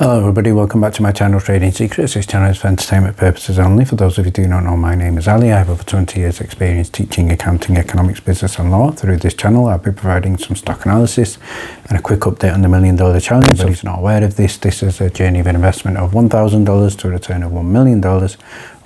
Hello everybody, welcome back to my channel Trading Secrets. This channel is for entertainment purposes only. For those of you who do not know, my name is Ali. I have over 20 years experience teaching accounting, economics, business and law. Through this channel I'll be providing some stock analysis and a quick update on the $1 Million Challenge. If you're not aware of this, this is a journey of an investment of $1,000 to a return of $1 million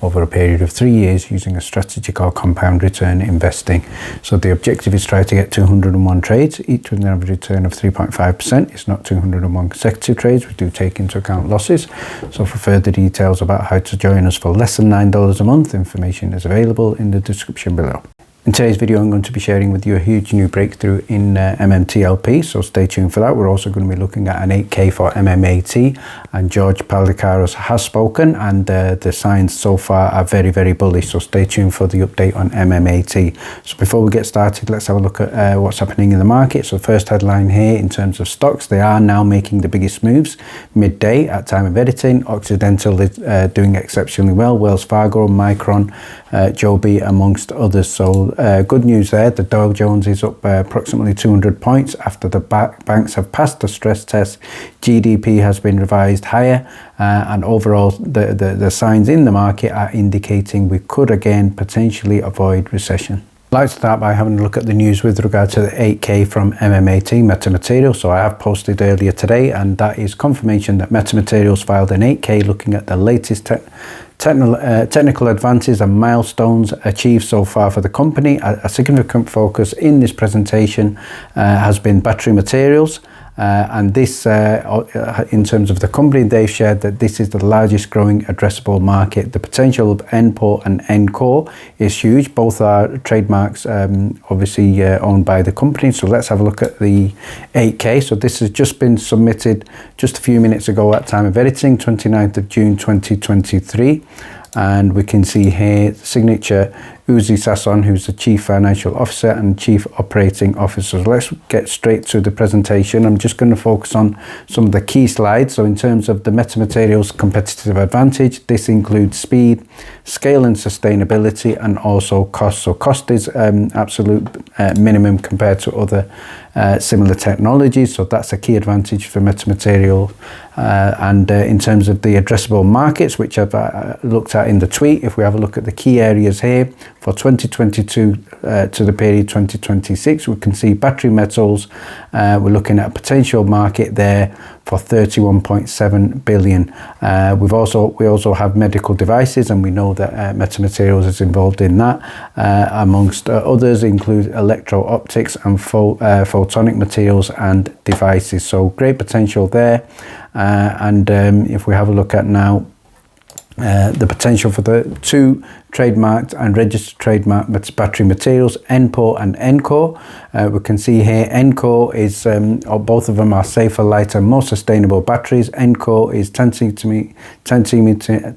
over a period of 3 years using a strategy called compound return investing. So the objective is try to get 201 trades, each with an average return of 3.5%. It's not 201 consecutive trades. We do take into account losses. So for further details about how to join us for less than $9 a month, information is available in the description below. In today's video, I'm going to be sharing with you a huge new breakthrough in MMTLP, so stay tuned for that. We're also going to be looking at an 8K for MMAT, and George Palikaras has spoken, and the signs so far are very, very bullish, so stay tuned for the update on MMAT. So before we get started, let's have a look at what's happening in the market. So first headline here, in terms of stocks, they are now making the biggest moves midday at time of editing. Occidental is doing exceptionally well, Wells Fargo, Micron, Joby amongst others. So good news there. The Dow Jones is up approximately 200 points after the banks have passed the stress test. GDP has been revised higher, and overall the signs in the market are indicating we could again potentially avoid recession. I'd like to start by having a look at the news with regard to the 8K from MMAT, Metamaterials. So I have posted earlier today, and that is confirmation that Metamaterials filed an 8K looking at the latest technical advances and milestones achieved so far for the company. A significant focus in this presentation has been battery materials. And this, in terms of the company, they've shared that this is the largest growing addressable market. The potential of NPO and NCore is huge. Both are trademarks obviously owned by the company. So let's have a look at the 8K. So this has just been submitted just a few minutes ago at time of editing, 29th of June 2023. And we can see here the signature Uzi Sasson, who's the Chief Financial Officer and Chief Operating Officer. So let's get straight to the presentation. I'm just going to focus on some of the key slides. So in terms of the Metamaterials competitive advantage, this includes speed, scale and sustainability, and also cost. So cost is absolute minimum compared to other similar technologies. So that's a key advantage for Metamaterial. And in terms of the addressable markets, which I've looked at in the tweet, if we have a look at the key areas here for 2022 to the period 2026, we can see battery metals. We're looking at a potential market there for 31.7 billion. We also have medical devices, and we know that Metamaterials is involved in that. Amongst others include electro-optics and photonic materials and devices. So great potential there. And if we have a look at now the potential for the two trademarked and registered trademark battery materials, NPO and NCore. We can see here NCore is, both of them are safer, lighter, more sustainable batteries. NCore is 10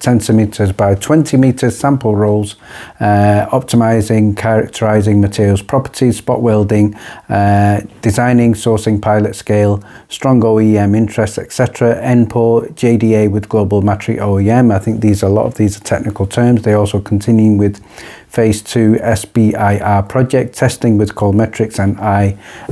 centimeters by 20 meters sample rolls, optimizing, characterizing materials properties, spot welding, designing, sourcing, pilot scale, strong OEM interest, etc. NPO, JDA with global battery OEM. I think a lot of these are technical terms. They also continuing with phase 2 SBIR project testing with Colmetrics and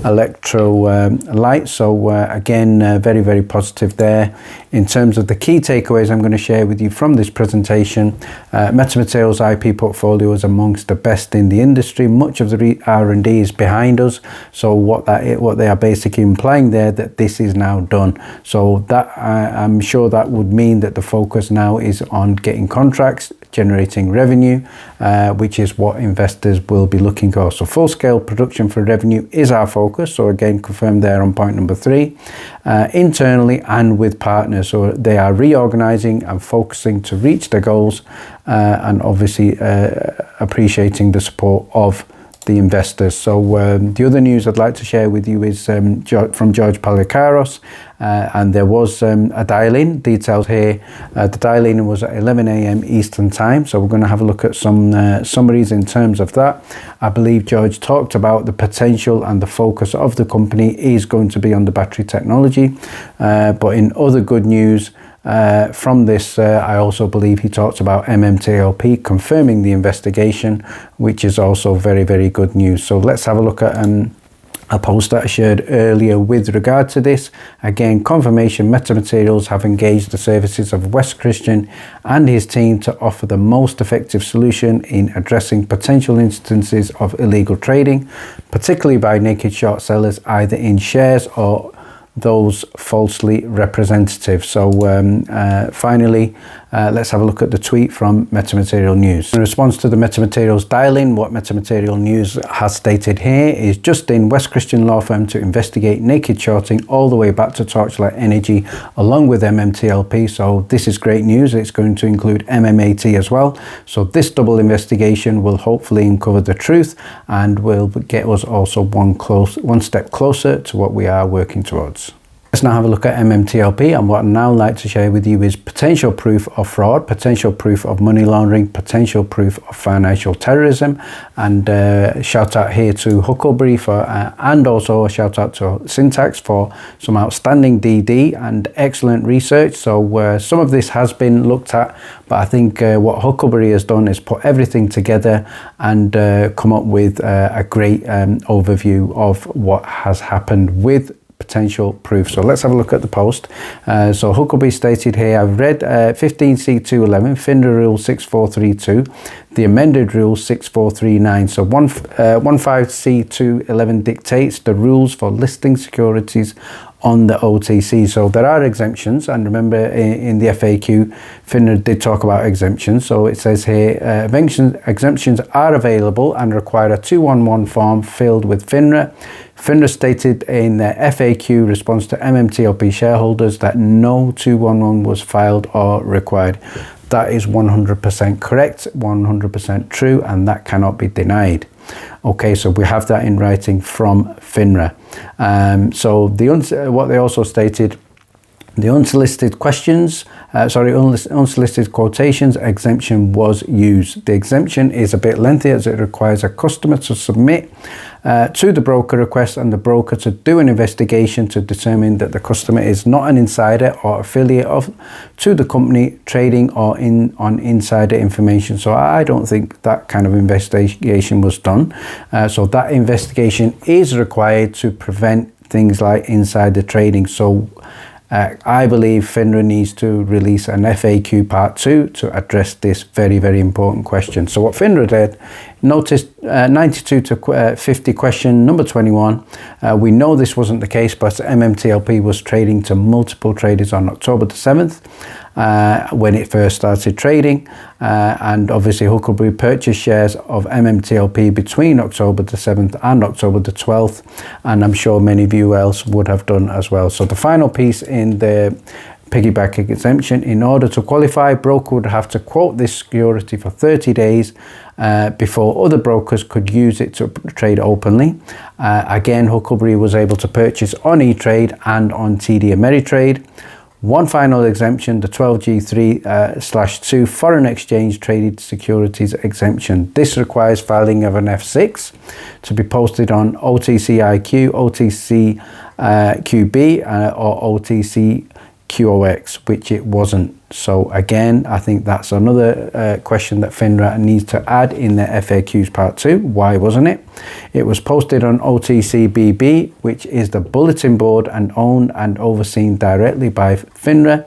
Electrolyte. So again, very, very positive there. In terms of the key takeaways I'm going to share with you from this presentation, Metamaterials IP portfolio is amongst the best in the industry. Much of the R&D is behind us. So what they are basically implying there, that this is now done. So that I'm sure that would mean that the focus now is on getting contracts, generating revenue, which is what investors will be looking for. So full scale production for revenue is our focus. So again, confirmed there on point number 3, internally and with partners. So they are reorganizing and focusing to reach their goals, and obviously appreciating the support of the investors. So the other news I'd like to share with you is from George Palikaras, and there was a dial-in, details here. The dial-in was at 11 a.m. Eastern time, so we're going to have a look at some summaries in terms of that. I believe George talked about the potential and the focus of the company is going to be on the battery technology, but in other good news, from this, I also believe he talks about MMTLP confirming the investigation, which is also very, very good news. So let's have a look at a post that I shared earlier with regard to this. Again, confirmation metamaterials have engaged the services of Wes Christian and his team to offer the most effective solution in addressing potential instances of illegal trading, particularly by naked short sellers either in shares or those falsely representative. So finally, let's have a look at the tweet from Metamaterial News. In response to the Metamaterials dial-in, what Metamaterial News has stated here is just in West Christian law firm to investigate naked shorting all the way back to Torchlight Energy along with MMTLP. So this is great news. It's going to include MMAT as well. So this double investigation will hopefully uncover the truth and will get us also one step closer to what we are working towards. Let's now have a look at MMTLP, and what I'd now like to share with you is potential proof of fraud, potential proof of money laundering, potential proof of financial terrorism, and shout out here to Huckleberry for, and also a shout out to Syntax for some outstanding DD and excellent research. So some of this has been looked at, but I think what Huckleberry has done is put everything together and come up with a great overview of what has happened with potential proof. So let's have a look at the post. So Huckleberry stated here, I've read 15C211, FINRA Rule 6432, the amended Rule 6439. So 15C211 dictates the rules for listing securities on the OTC. So there are exemptions, and remember in the FAQ, FINRA did talk about exemptions. So it says here, exemptions are available and require a 211 form filled with FINRA. FINRA stated in their FAQ response to MMTLP shareholders that no 211 was filed or required. That is 100% correct, 100% true, and that cannot be denied. Okay, so we have that in writing from FINRA. So what they also stated, the unsolicited questions, unsolicited quotations exemption was used. The exemption is a bit lengthy as it requires a customer to submit to the broker request and the broker to do an investigation to determine that the customer is not an insider or affiliate to the company trading or on insider information. So I don't think that kind of investigation was done. So that investigation is required to prevent things like insider trading. So I believe FINRA needs to release an FAQ part 2 to address this very, very important question. So what FINRA did, noticed 92 to 50 question number 21. We know this wasn't the case, but MMTLP was trading to multiple traders on October the 7th. When it first started trading, and obviously Huckleberry purchased shares of MMTLP between October the 7th and October the 12th, and I'm sure many of you else would have done as well. So the final piece in the piggyback exemption, in order to qualify, broker would have to quote this security for 30 days before other brokers could use it to trade openly. Again, Huckleberry was able to purchase on E-Trade and on TD Ameritrade. One final exemption, the 12G3/2 foreign exchange traded securities exemption. This requires filing of an F6 to be posted on OTCIQ, OTCQB or OTCQOX, which it wasn't. So again, I think that's another question that FINRA needs to add in their FAQs part 2. Why wasn't it? It was posted on OTCBB, which is the bulletin board and owned and overseen directly by FINRA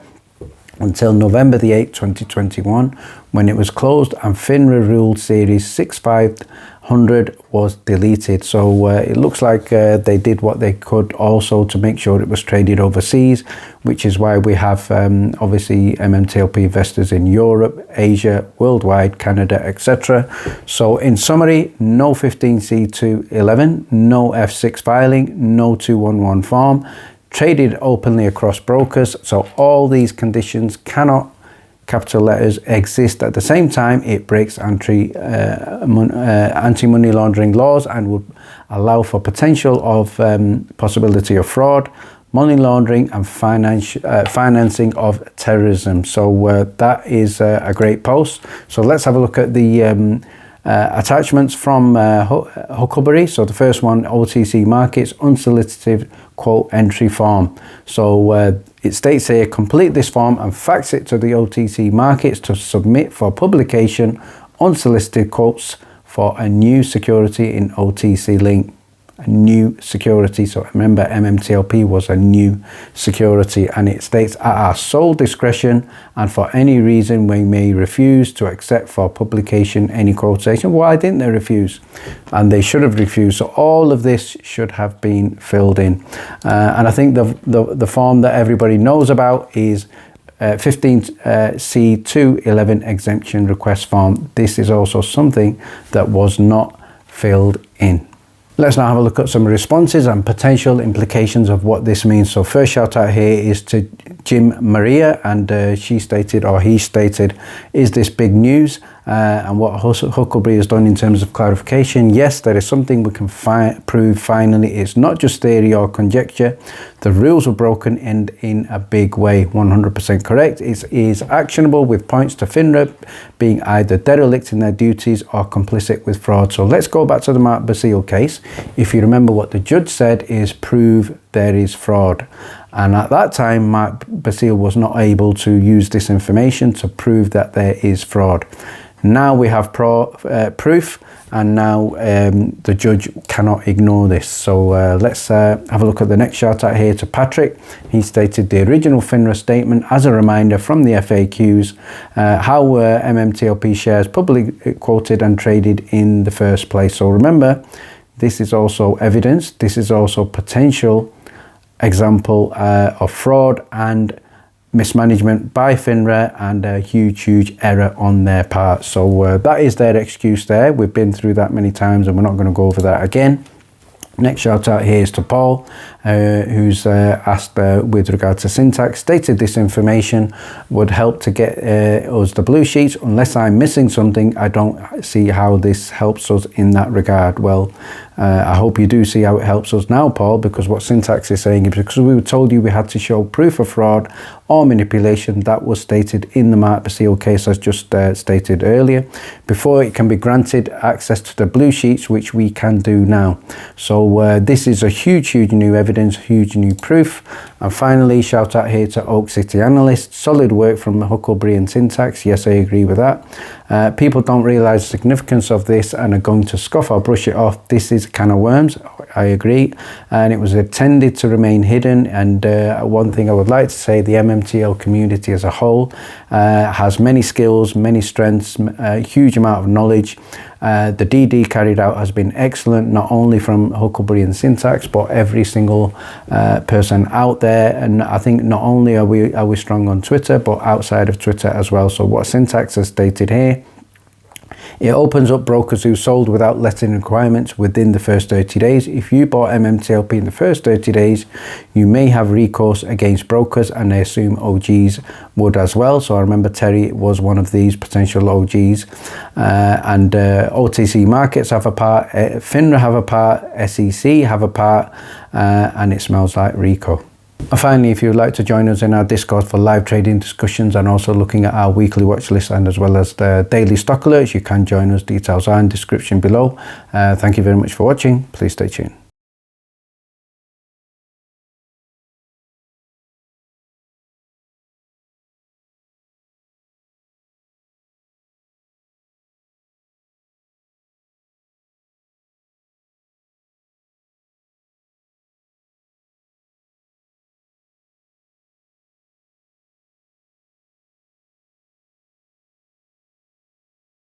until November the 8th, 2021, when it was closed and FINRA Rule Series 6500 was deleted. So it looks like they did what they could also to make sure it was traded overseas, which is why we have obviously MMTLP investors in Europe, Asia, worldwide, Canada, etc. So in summary, no 15C211, no F6 filing, no 211 form, traded openly across brokers. So all these conditions cannot, capital letters, exist at the same time. It breaks anti-money laundering laws and would allow for potential of possibility of fraud, money laundering and financing of terrorism. So that is a great post. So let's have a look at the attachments from Huckleberry. So the first one, OTC Markets unsolicited quote entry form. So it states here, complete this form and fax it to the OTC Markets to submit for publication unsolicited quotes for a new security in OTC Link. a new security. So remember, MMTLP was a new security, and it states, at our sole discretion and for any reason we may refuse to accept for publication any quotation. Why didn't they refuse? And they should have refused. So all of this should have been filled in. And I think the form that everybody knows about is 15C211 exemption request form. This is also something that was not filled in. Let's now have a look at some responses and potential implications of what this means. So first shout out here is to Jim Maria, and she stated, or he stated, is this big news? And what Huckleberry has done in terms of clarification. Yes, there is something we can prove finally. It's not just theory or conjecture. The rules were broken and in a big way. 100% correct. It is actionable with points to FINRA being either derelict in their duties or complicit with fraud. So let's go back to the Mark Basile case. If you remember, what the judge said is prove there is fraud. And at that time, Mark Basile was not able to use this information to prove that there is fraud. Now we have proof, and now the judge cannot ignore this. So let's have a look at the next shout out here to Patrick. He stated the original FINRA statement as a reminder from the FAQs, how were MMTLP shares publicly quoted and traded in the first place. So remember, this is also evidence. This is also potential example of fraud and mismanagement by FINRA, and a huge error on their part. So that is their excuse there. We've been through that many times and we're not going to go over that again. Next shout out here is to Paul, who's asked with regard to syntax, stated this information would help to get us the blue sheets. Unless I'm missing something, I don't see how this helps us in that regard. Well, I hope you do see how it helps us now, Paul, because what syntax is saying is because we were told you we had to show proof of fraud or manipulation. That was stated in the Mark Basile case, as just stated earlier, before it can be granted access to the blue sheets, which we can do now. So this is a huge new evidence, huge new proof. And finally, shout out here to Oak City Analyst. Solid work from Huckleberry and Syntax. Yes, I agree with that. People don't realize the significance of this and are going to scoff or brush it off. This is a can of worms. I agree. And it was intended to remain hidden. And one thing I would like to say, the MMTL community as a whole has many skills, many strengths, a huge amount of knowledge. The DD carried out has been excellent, not only from Huckleberry and Syntax, but every single person out there. And I think not only are we strong on Twitter, but outside of Twitter as well. So what Syntax has stated here, it opens up brokers who sold without letting requirements within the first 30 days. If you bought MMTLP in the first 30 days, you may have recourse against brokers, and they assume OGs would as well. So I remember Terry was one of these potential OGs. And OTC markets have a part, FINRA have a part, SEC have a part, and it smells like RICO. And finally, if you would like to join us in our Discord for live trading discussions and also looking at our weekly watch list and as well as the daily stock alerts, you can join us. Details are in the description below. Thank you very much for watching. Please stay tuned.